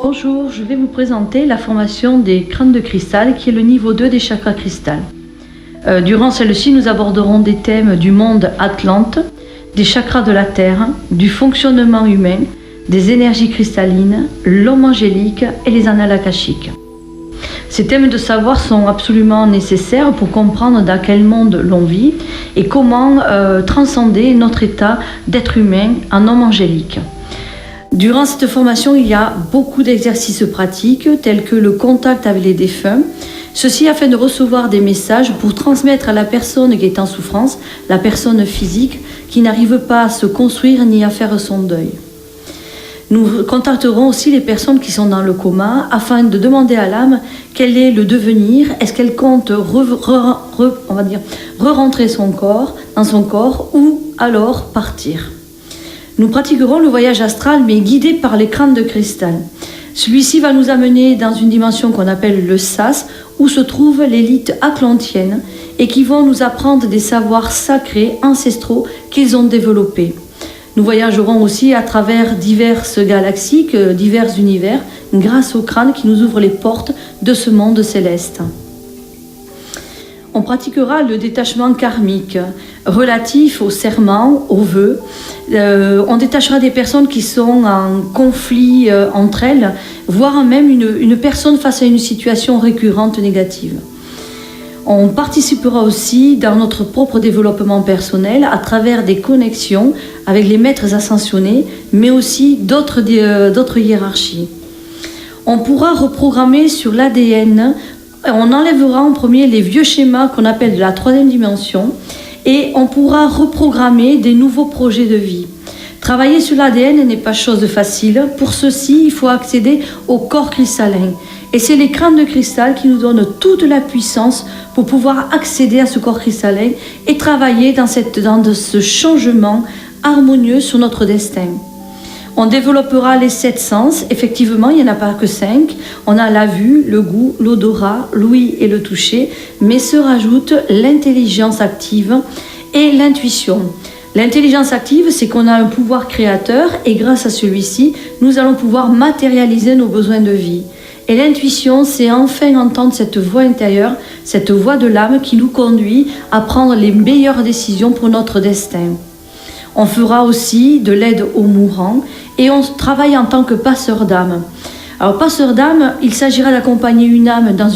Bonjour, je vais vous présenter la formation des crânes de cristal qui est le niveau 2 des chakras cristal. Durant celle-ci, nous aborderons des thèmes du monde Atlante, des chakras de la Terre, du fonctionnement humain, des énergies cristallines, l'homme angélique et les annales akashiques. Ces thèmes de savoir sont absolument nécessaires pour comprendre dans quel monde l'on vit et comment transcender notre état d'être humain en homme angélique. Durant cette formation, il y a beaucoup d'exercices pratiques tels que le contact avec les défunts, ceci afin de recevoir des messages pour transmettre à la personne qui est en souffrance, la personne physique qui n'arrive pas à se construire ni à faire son deuil. Nous contacterons aussi les personnes qui sont dans le coma afin de demander à l'âme quel est le devenir, est-ce qu'elle compte re-rentrer dans son corps ou alors partir. Nous pratiquerons le voyage astral mais guidé par les crânes de cristal. Celui-ci va nous amener dans une dimension qu'on appelle le sas où se trouve l'élite atlantienne et qui vont nous apprendre des savoirs sacrés, ancestraux qu'ils ont développés. Nous voyagerons aussi à travers diverses galaxies, divers univers, grâce aux crânes qui nous ouvrent les portes de ce monde céleste. On pratiquera le détachement karmique relatif aux serments, aux vœux. On détachera des personnes qui sont en conflit entre elles, voire même une personne face à une situation récurrente négative. On participera aussi dans notre propre développement personnel à travers des connexions avec les maîtres ascensionnés, mais aussi d'autres hiérarchies. On pourra reprogrammer sur l'ADN. On enlèvera en premier les vieux schémas qu'on appelle de la troisième dimension et on pourra reprogrammer des nouveaux projets de vie. Travailler sur l'ADN n'est pas chose facile. Pour ceci, il faut accéder au corps cristallin. Et c'est les crânes de cristal qui nous donnent toute la puissance pour pouvoir accéder à ce corps cristallin et travailler dans ce changement harmonieux sur notre destin. On développera les 7 sens. Effectivement, il n'y en a pas que 5. On a la vue, le goût, l'odorat, l'ouïe et le toucher, mais se rajoute l'intelligence active et l'intuition. L'intelligence active, c'est qu'on a un pouvoir créateur et grâce à celui-ci, nous allons pouvoir matérialiser nos besoins de vie. Et l'intuition, c'est enfin entendre cette voix intérieure, cette voix de l'âme qui nous conduit à prendre les meilleures décisions pour notre destin. On fera aussi de l'aide aux mourants et on travaille en tant que passeur d'âme. Alors, passeur d'âme, il s'agira d'accompagner une âme dans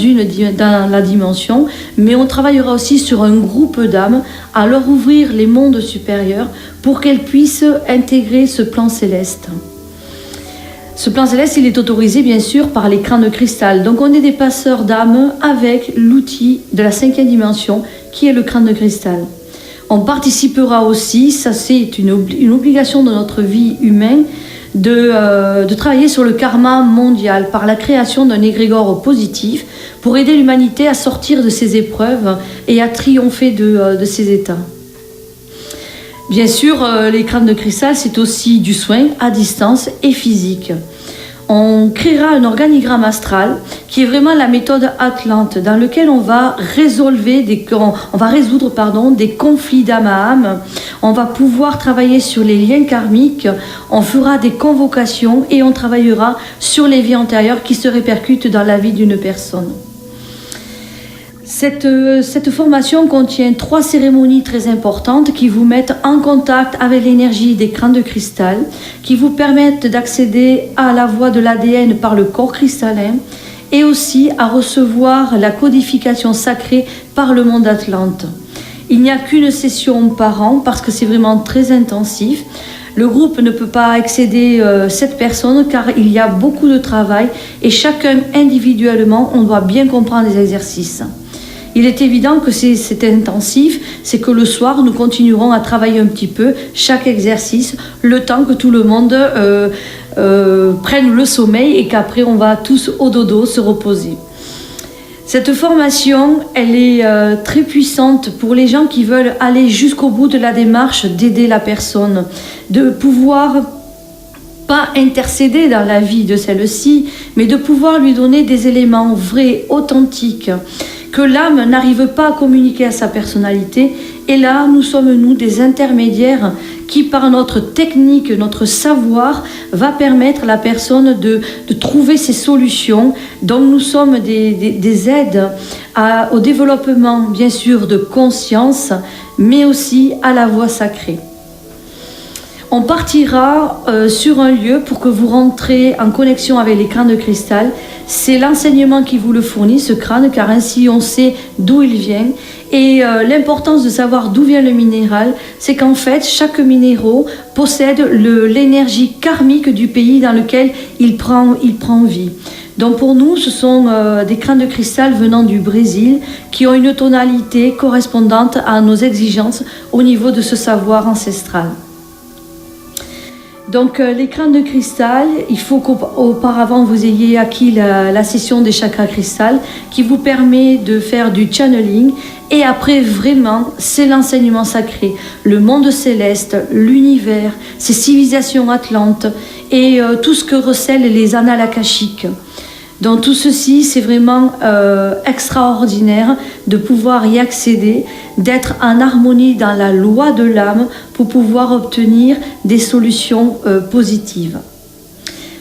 la dimension, mais on travaillera aussi sur un groupe d'âmes à leur ouvrir les mondes supérieurs pour qu'elles puissent intégrer ce plan céleste. Ce plan céleste, il est autorisé bien sûr par les crânes de cristal. Donc on est des passeurs d'âme avec l'outil de la 5e dimension qui est le crâne de cristal. On participera aussi, ça c'est une obligation de notre vie humaine, de travailler sur le karma mondial par la création d'un égrégore positif pour aider l'humanité à sortir de ses épreuves et à triompher de ses états. Bien sûr, les crânes de cristal, c'est aussi du soin à distance et physique. On créera un organigramme astral qui est vraiment la méthode Atlante dans lequel on va résoudre des conflits d'âme à âme. On va pouvoir travailler sur les liens karmiques, on fera des convocations et on travaillera sur les vies antérieures qui se répercutent dans la vie d'une personne. Cette formation contient 3 cérémonies très importantes qui vous mettent en contact avec l'énergie des crânes de cristal, qui vous permettent d'accéder à la voie de l'ADN par le corps cristallin et aussi à recevoir la codification sacrée par le monde Atlante. Il n'y a qu'une session par an parce que c'est vraiment très intensif. Le groupe ne peut pas excéder 7 personnes car il y a beaucoup de travail et chacun individuellement, on doit bien comprendre les exercices. Il est évident que c'est intensif, c'est que le soir, nous continuerons à travailler un petit peu chaque exercice, le temps que tout le monde prenne le sommeil et qu'après on va tous au dodo se reposer. Cette formation, elle est très puissante pour les gens qui veulent aller jusqu'au bout de la démarche d'aider la personne, de pouvoir pas intercéder dans la vie de celle-ci, mais de pouvoir lui donner des éléments vrais, authentiques, que l'âme n'arrive pas à communiquer à sa personnalité. Et là, nous sommes, nous, des intermédiaires qui, par notre technique, notre savoir, va permettre à la personne de trouver ses solutions. Donc, nous sommes des aides au développement, bien sûr, de conscience, mais aussi à la voie sacrée. On partira sur un lieu pour que vous rentrez en connexion avec les crânes de cristal. C'est l'enseignement qui vous le fournit, ce crâne, car ainsi on sait d'où il vient. Et l'importance de savoir d'où vient le minéral, c'est qu'en fait, chaque minéral possède l'énergie karmique du pays dans lequel il prend vie. Donc pour nous, ce sont des crânes de cristal venant du Brésil qui ont une tonalité correspondante à nos exigences au niveau de ce savoir ancestral. Donc les crânes de cristal, il faut qu'auparavant vous ayez acquis la session des chakras cristal qui vous permet de faire du channeling. Et après, vraiment, c'est l'enseignement sacré, le monde céleste, l'univers, ces civilisations atlantes et tout ce que recèlent les annales akashiques. Donc tout ceci, c'est vraiment extraordinaire de pouvoir y accéder, d'être en harmonie dans la loi de l'âme pour pouvoir obtenir des solutions positives.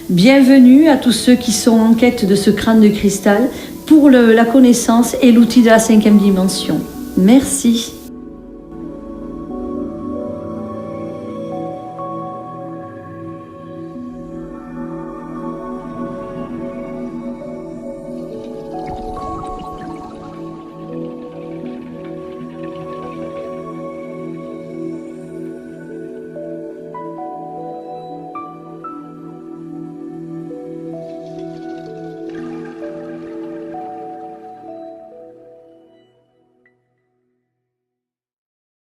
Bienvenue à tous ceux qui sont en quête de ce crâne de cristal pour la connaissance et l'outil de la 5e dimension. Merci.